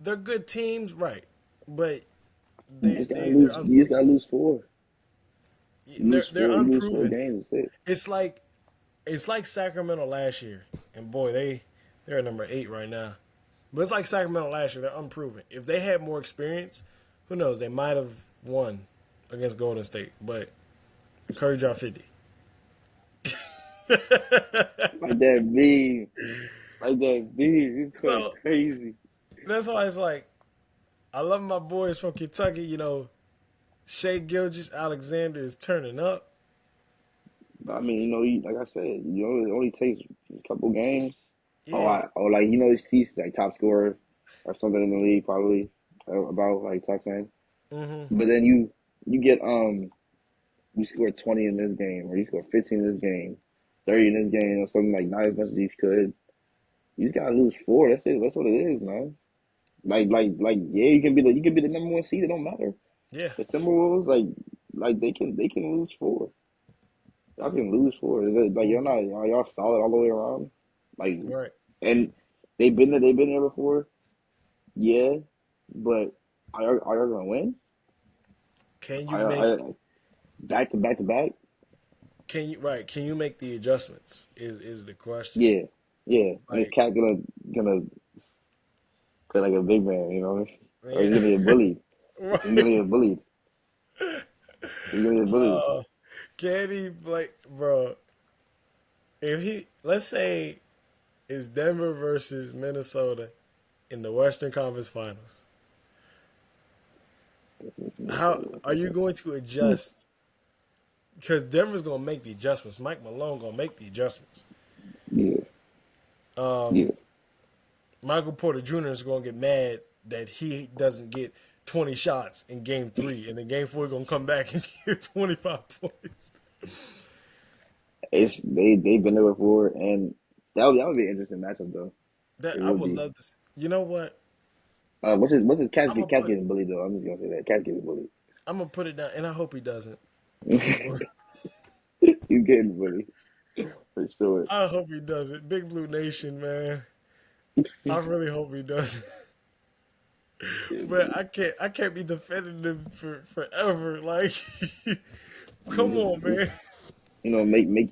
they're good teams, right? But You they just gotta they they're lose. You just unproven. gotta lose four. You lose They're four. You lose four unproven. games. That's it. It's like Sacramento last year, and boy, they're at number 8 right now. But it's like Sacramento last year; they're unproven. If they had more experience, who knows? They might have won against Golden State. But Curry dropped 50. Like that meme. Like that meme. It's going So crazy. that's why it's like I love my boys from Kentucky. Shea Gilgis Alexander is turning up. But I mean, like I said, it only takes a couple games. Yeah. Like he's like top scorer or something in the league probably about like top 10. hmm But then you get you score 20 in this game or you score 15 in this game, 30 in this game or something like not as much as you could. You just gotta lose four. That's it. That's what it is, man. Yeah, you can be the number one seed. It don't matter. Yeah. The Timberwolves like they can lose four. Y'all can lose four. Like you're not y'all solid all the way around. Like Right. and they've been there before. Yeah, but are y'all gonna win? Can you Are make y'all back to back to back? can you make the adjustments is the question. Yeah, yeah. And is Like Cat gonna play like a big man? Or he's yeah. gonna get bullied. He's Right. gonna get bullied. He's gonna get bullied. Uh, can he like bro, if he let's say it's Denver versus Minnesota in the Western Conference Finals. How are you going to adjust? Because Denver's going to make the adjustments. Mike Malone going to make the adjustments. Yeah, yeah. Michael Porter Jr. is going to get mad that he doesn't get 20 shots in Game 3, and then Game 4 going to come back and get 25 points. They've been there before, and that would be an interesting matchup though. That It I would would be. You know what? What's his I'm gonna Cat's put getting bullied though. I'm just gonna say that Cat's getting bullied. I'm gonna put it down, and I hope he doesn't. Big Blue. He's getting bullied for sure. I hope he doesn't. Big Blue Nation, man. I really hope he doesn't. Getting But bullied. I can't be defending them for forever. Like, come on, Just man. make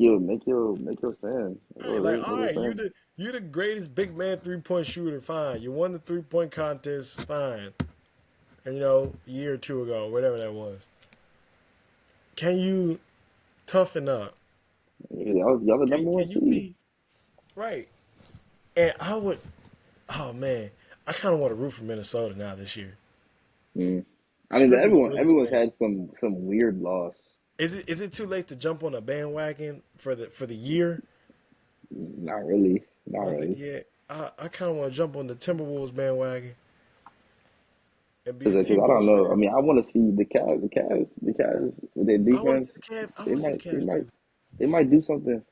your stand. That's Right, what it like, is. all Make your right, stand. you the greatest big man 3-point shooter. Fine, you won the 3-point contest. Fine, and a year or two ago, whatever that was. Can you toughen up? Y'all the number one Can you seed. be right? And I would. Oh man, I kind of want to root for Minnesota now this year. Mm. I mean, Screw the everyone's Grizzlies, had some weird loss. is it too late to jump on a bandwagon for the year? Not really. Not really. Yeah, I kind of want to jump on the Timberwolves bandwagon and be a Because I don't T-Wolves know. I fan. mean, I want to see the Cavs with their I want to defense. see the Cavs. I They want to see the might, they Cavs might, too. they might do something.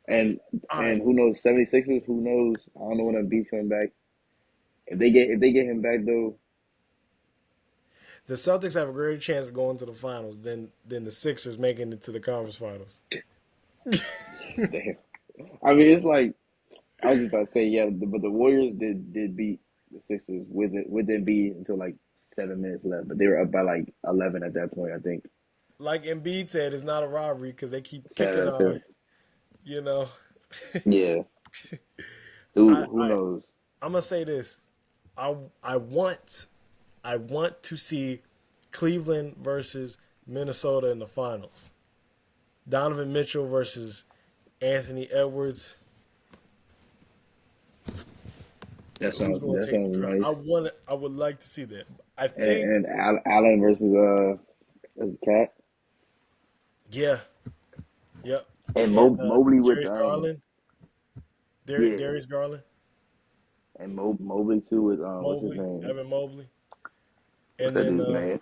And All right, and who knows? 76ers. Who knows? I don't know when Embiid's coming back. If they get him back though, the Celtics have a greater chance of going to the finals than the Sixers making it to the conference finals. damn. I mean, it's like I was just about to say yeah, but the Warriors did beat the Sixers with Embiid until like 7 minutes left, but they were up by like 11 at that point, I think. Like Embiid said, it's not a robbery because they keep Said kicking that too. you know. Yeah. I, Who I knows? I'm gonna say this. I I want I want to see Cleveland versus Minnesota in the finals. Donovan Mitchell versus Anthony Edwards. Who's going to That take the sounds crown? nice. I would like to see that. I think. And Allen versus Cat Yeah. Yep. and And Mobley with Darius Garland. yeah Darius Garland. and Mobley too with what's his Mobley. name? Evan Mobley. What's And that then dude's name?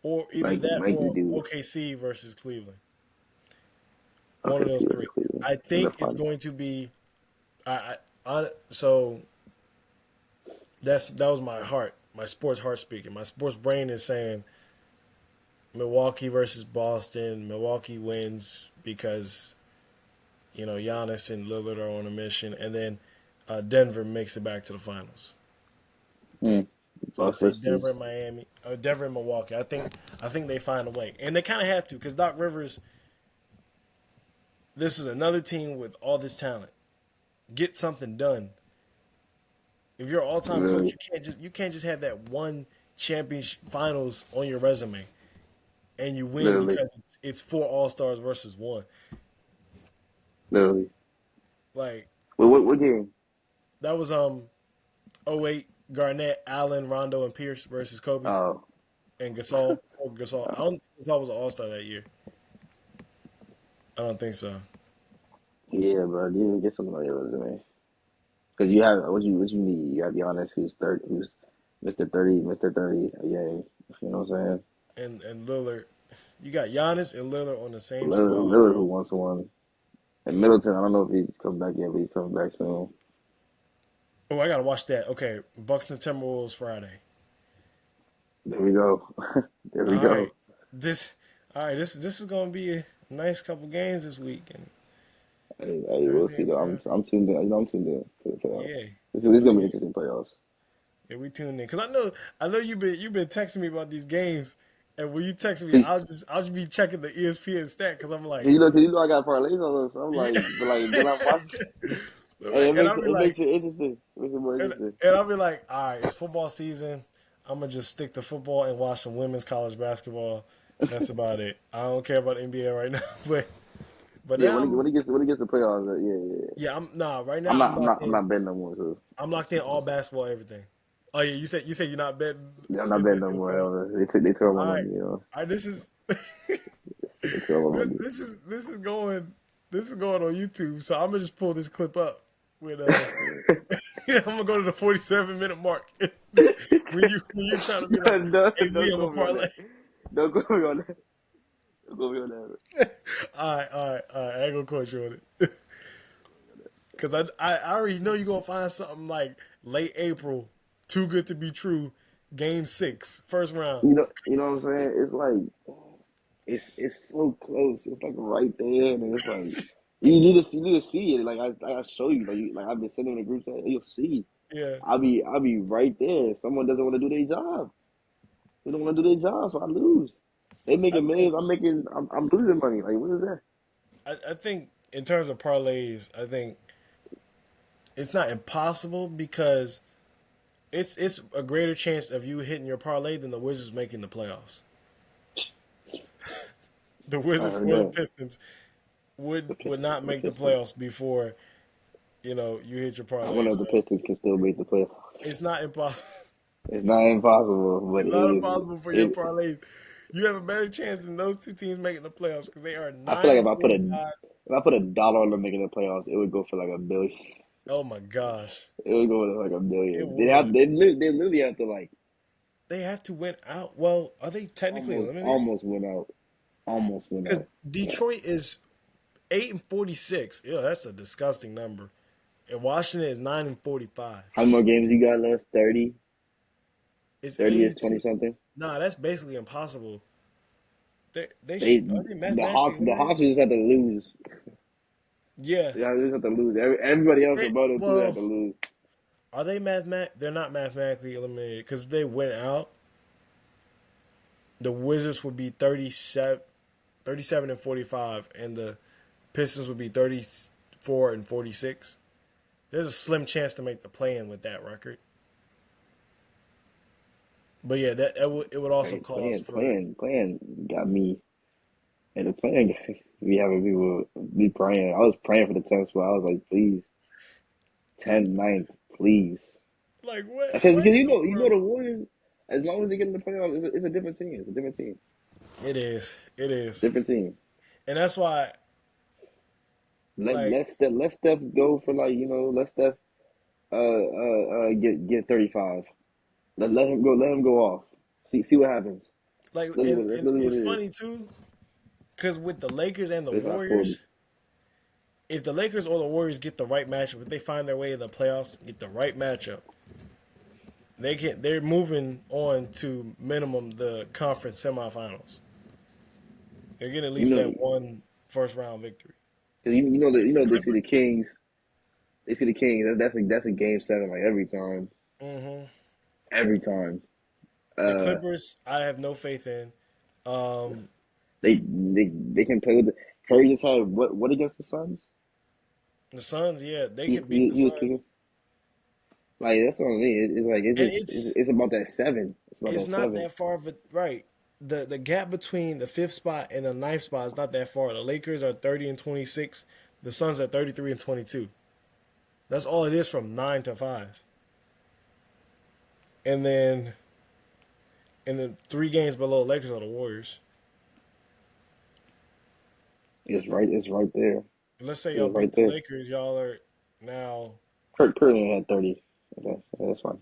or either that Lanky or dude. OKC versus Cleveland. One of Okay, those see versus three. Cleveland I in the think it's final. going to be. So that was my heart, my sports heart speaking. My sports brain is saying Milwaukee versus Boston. Milwaukee wins because Giannis and Lillard are on a mission, and then Denver makes it back to the finals. Hmm. So I Bucks say Denver versus and Miami, or Denver and Milwaukee. I think they find a way, and they kind of have to because Doc Rivers. This is another team with all this talent. Get something done. If you're an all-time coach, literally, you can't just have that one championship finals on your resume and you win literally, because it's four all-stars versus one. literally. Like Wait, what game? that was '08 Garnett, Allen, Rondo, and Pierce versus Kobe Oh, and Gasol. Or Gasol. I oh, don't think Gasol was an all-star that year. I don't think so. yeah, bro. You need to get something on your resume because you have what you need. You got Giannis, who's Mr. 30. Yeah, you know what I'm saying. And Lillard, you got Giannis and Lillard on the same squad, Lillard who bro. wants one. And Middleton, I don't know if he's coming back yet, but he's coming back soon. Oh, I gotta watch that. Okay, Bucks and Timberwolves Friday. There we go. There we All right, go. this, all right. This is gonna be a nice couple games this week and We'll Thursday see and though. Friday. I'm tuned in. You know, I'm tuned in to the playoffs. Yeah, This is oh gonna be yeah, interesting playoffs. yeah. We tuned in because I know you've been texting me about these games, and when you text me, 'Cause I'll just be checking the ESPN stat because I'm like, cause you know I got parlays on them, so I'm yeah. like, then I'm watching. Hey, And I'll be it like, makes it interesting. It makes it more and, interesting. and I'll be like, all right, it's football season. I'm gonna just stick to football and watch some women's college basketball. That's about it. I don't care about NBA right now, but Yeah, now when it gets to playoffs, yeah. yeah, I'm nah. Right now, I'm locked I'm in. not betting no more. So I'm locked in all basketball, everything. Oh yeah, you said you're not betting yeah, I'm not in betting no the more. playoffs. They took my All right, money. You know, all right. This is they took my money. this is going on YouTube. So I'm gonna just pull this clip up with I'm gonna go to the 47-minute mark. when you trying to be like, hey, me, Don't I'm a go me on parlay. that. Don't go me on that. Don't go me on that. All right. I ain't gonna quote you on it because I already know you're gonna find something like late April, too good to be true. Game 6, first round. You know what I'm saying? It's like it's so close. It's like right there, and it's like you need to see it. I show you, I've been sending in the group chat. You'll see. Yeah. I'll be right there. Someone doesn't want to do their job. They don't want to do their job, so I lose. They I making think millions. I'm losing money. Like what is that? I think in terms of parlays, I think it's not impossible because it's a greater chance of you hitting your parlay than the Wizards making the playoffs. The I Wizards heard or the that. Pistons would not The make the Pistons. playoffs before you hit your I parlay. wonder if the So Pistons can still make the playoffs. it's not impossible. It's not impossible, but It's not impossible for your it. parlays. You have a better chance than those two teams making the playoffs because they are I feel nine like and forty five. if I put $1 on them making the playoffs, it would go for like a billion. Oh my gosh, It would go to like a it million. would. They literally have to like They have to win out. Well, are they technically eliminated? almost win out. Almost win Because out. Detroit is 8-46. Yeah, that's a disgusting number. And Washington is 9-45. How many more games you got left? 30? It's 30 is 20 82. something? Nah, that's basically impossible. They Are they mathematically The eliminated? Hawks just have to lose. Yeah. Yeah, they just have to lose. Everybody else They, above them too, they have well, to lose. are they They're not mathematically eliminated because if they went out, the Wizards would be 37 and 45, and the Pistons would be 34 and 46. There's a slim chance to make the play-in with that record. But yeah, it would also cause for Playing got me, and the playing be having people be praying. I was praying for the 10th spot. I was like, please, 10th, ninth, please. like what Because what in the you know world? the Warriors, as long as they get in the playoffs, it's a different team. It's a different team. It is, Different team. and that's why like Let Steph go for like let Steph get 35. Let him go. Let him go off. See what happens. That's and literally what it's it is. funny too because with the Lakers and the 35, 40. Warriors, if the Lakers or the Warriors get the right matchup, if they find their way in the playoffs, get the right matchup, they're moving on to minimum the conference semifinals. They're getting at You least know, that one first round victory. cause Like the they see Clippers, the Kings. They see the Kings. That's a game seven like every time. hmm Every time. the Uh, Clippers, I have no faith in. Um, they can play with the Curry just had what against the Suns? the Suns, yeah, they can beat the He was kicking. Suns, Like that's what I mean. It's like and it's it's about that seven. It's about it's that not seven. that far of a right. The gap between the fifth spot and the ninth spot is not that far. The Lakers are 30 and 26. The Suns are 33 and 22. That's all it is from 9 to 5. And then three games below the Lakers are the Warriors. It's right there. Let's say y'all It's right beat the there. Lakers, y'all are now Curry had 30. Okay, that's fine.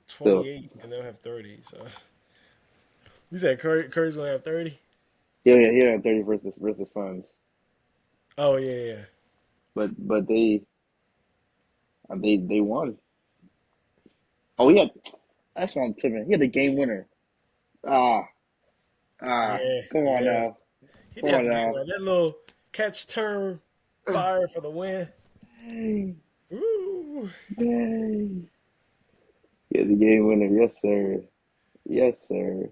Still, 28 and they'll have 30. So you said Curry's gonna have 30? he had 30 versus the Suns. Oh yeah, yeah. But they won. Oh, he had. That's why I'm tripping. He had the game winner. Ah, Yeah, come on yeah. now, He come did have on to get now. one. That little catch turn fire for the win. Hey, Ooh. hey. He had the game winner. Yes, sir. Yes, sir.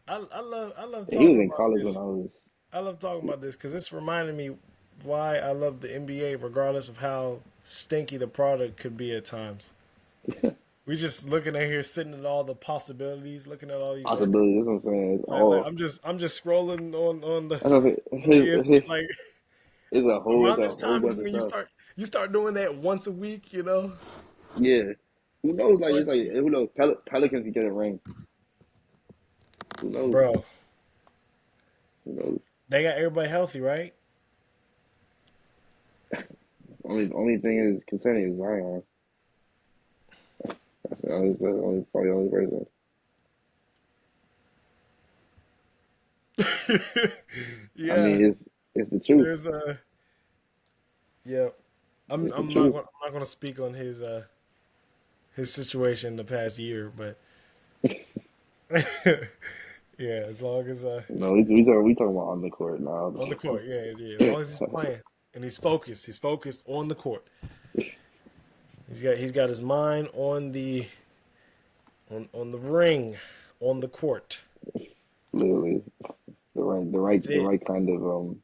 I love He was talking in about college when this. I was. I love talking about this because it's reminding me why I love the NBA, regardless of how stinky the product could be at times. We just looking at here, sitting at all the possibilities, looking at all these Possibility. records. That's what I'm saying. It's Like all. I'm just scrolling That's what I'm on saying. ESPN. Like around It's this a whole time is bunch of when stuff. you start doing that once a week. Yeah. Who knows? Like Twice it's a like week, who knows? Pelicans can get a ring. Who knows? bro. Who knows? They got everybody healthy, right? Only thing is concerning is Zion. That's the only probably the only person. I Yeah, mean, it's the truth. there's a yeah. It's the truth. I'm not gonna speak on his situation in the past year, but yeah, as long as No, we talking about on the court now. on the court, yeah, yeah, as long as he's playing and he's focused on the court. He's got his mind on the ring, on the court. Literally, That's the it. right kind of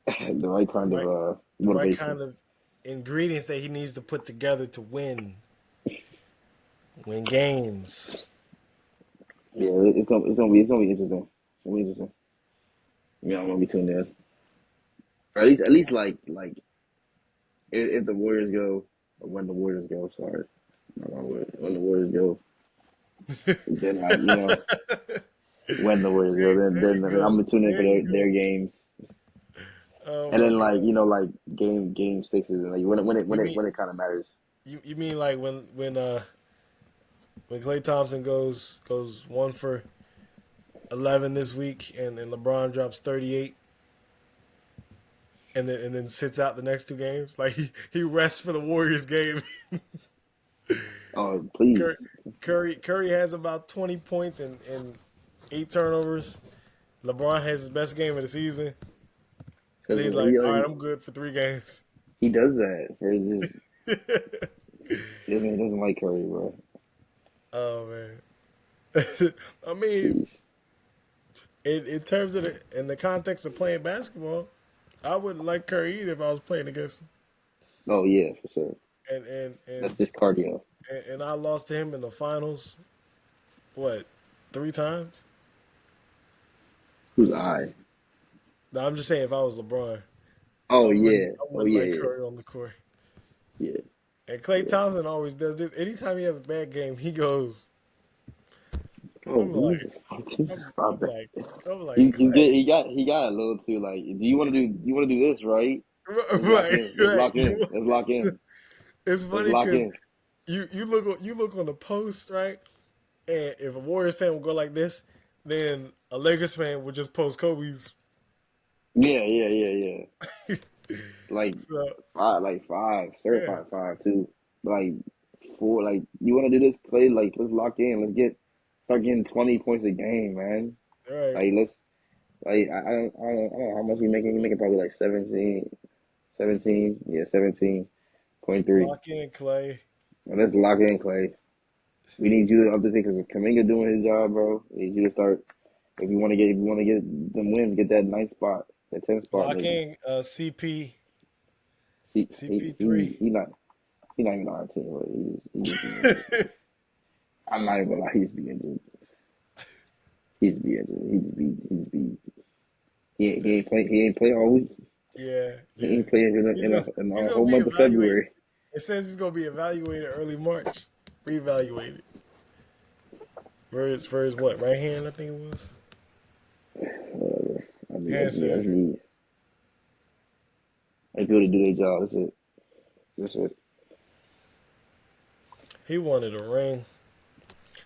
the right The kind of right the right motivation. kind of ingredients that he needs to put together to win games. Yeah, it's gonna be interesting. It's gonna be interesting. Yeah, I'm gonna be tuned in. Or at least if the Warriors go, or when the Warriors go, sorry, when the Warriors go, then when the Warriors go, There you then I'm go. gonna tune in There for you their go. games, Oh and my then gosh. game sixes, and like You mean when it kind of matters. you mean like when Klay Thompson goes 1 for 11 this week and LeBron drops 38 and then sits out the next two games? Like he rests for the Warriors game. Oh, please, Curry, Curry has about 20 points and 8 turnovers. LeBron has his best game of the season. And Because he's like, all right, I'm good for 3 games. he does that for just doesn't like Curry, bro. Oh man. I mean, Jeez. in terms of in the context of playing basketball, I wouldn't like Curry either if I was playing against him. Oh yeah, for sure. And and That's and just cardio. and I lost to him in the finals. What, 3 times? Who's I? No, I'm just saying if I was LeBron, Oh yeah. I Oh wouldn't yeah. like Yeah. Curry on the court. Yeah. And Klay Yeah. Thompson always does this. Anytime he has a bad game, he goes. Oh I'm like, Jesus! I'm, Stop I'm that. like, I'm like He Klay. get he got a little too like. Do you want to do this right? Let's lock Right, in. Let's right. lock in. Let's lock in. It's Let's funny lock because in. you look on the post, right, and if a Warriors fan would go like this, then a Lakers fan would just post Kobe's. Yeah, yeah, yeah, yeah. Like So like five, yeah, certified five too. Like four, like you want to do this play? Like let's lock in. Let's start getting 20 points a game, man. right. Like let's like I don't know how much we making. We making probably like 17, yeah, 17.3. Lock in Klay. And let's lock in, Clay. We need you to update because Kaminga doing his job, bro. We need you to start. If you want to get them wins, get that ninth spot, that 10th spot, Lock maybe. in CP See, CP3. he not even on our team, but he just be injured. I'm not even gonna lie, he just be injured. He just be injured. He just be he ain't play all week. Yeah, He yeah. ain't playing He's gonna in he's the gonna whole be month of evaluated. February. It says he's gonna be evaluated early March, reevaluated for his what, right hand? I think it was Whatever. I mean, hand that's surgery. me. I people to do their job. That's it. That's it. He wanted a ring,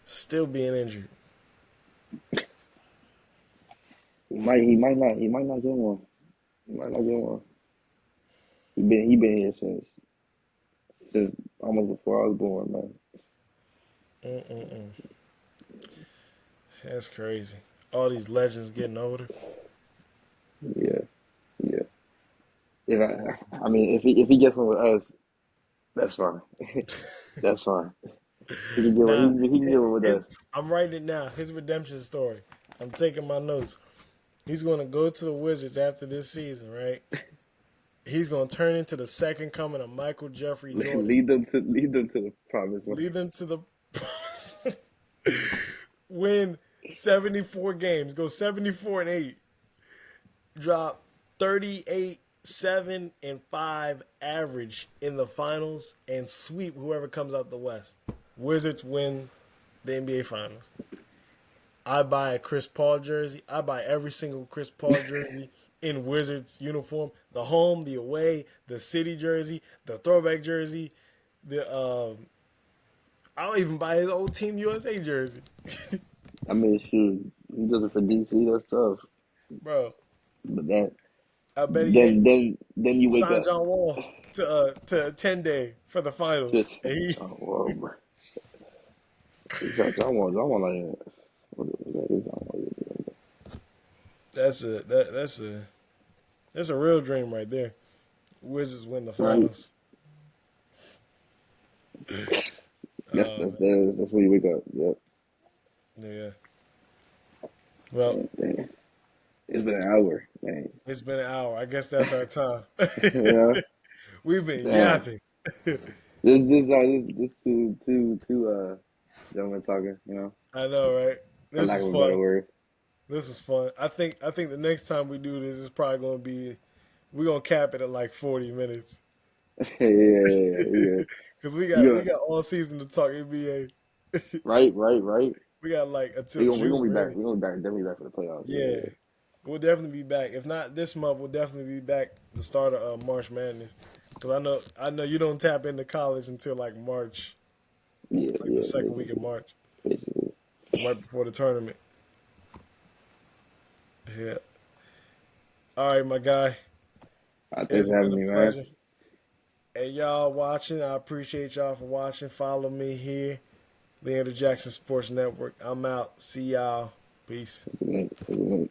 still being injured. He might not get one. He might not get one. He been here since almost before I was born, man. Mm-mm-mm. That's crazy. All these legends getting older. Yeah, yeah. If I mean, if he gets one with us, that's fine. That's fine. Nah, He can get one with us. I'm writing it now. His redemption story. I'm taking my notes. He's going to go to the Wizards after this season, right? He's going to turn into the second coming of Michael Jeffrey Jordan. Lead them to the promised land. Lead them to the win 74 games, go 74-8, drop 38, 7 and 5 average in the finals, and sweep whoever comes out the West. Wizards win the NBA Finals. I buy a Chris Paul jersey. I buy every single Chris Paul jersey in Wizards uniform. The home, the away, the city jersey, the throwback jersey. The I'll even buy his old Team USA jersey, I mean, shoot, he does it for DC. That's tough. bro. But then I bet then then then you wake signed up. John Wall to a 10-day for the finals. Just And oh well, bro. I want like what is that? that's a real dream right there. Wizards win the Right. finals. That's where you wake up. Yep. Yeah. Well, Damn. It's been an hour, man. it's been an hour. I guess that's our time. Yeah. We've been Damn. yapping. This two gentlemen talking. I know, right? For This lack is of a better fun. word. This is fun. I think the next time we do this is probably going to be we're going to cap it at like 40 minutes Yeah. because You we gonna got all season to talk NBA. right. We got like until We gonna June, be back. really. We gonna be back. Definitely back for the playoffs. Yeah, we'll definitely be back. If not this month, we'll definitely be back the start of March Madness. Because I know you don't tap into college until like March, like the second week of March, Basically. right before the tournament. Yeah. All right, my guy. Thanks It's for been having a me, man. pleasure. And y'all watching, I appreciate y'all for watching. Follow me here, the Andrew Jackson Sports Network. I'm out. See y'all. Peace. It's a link.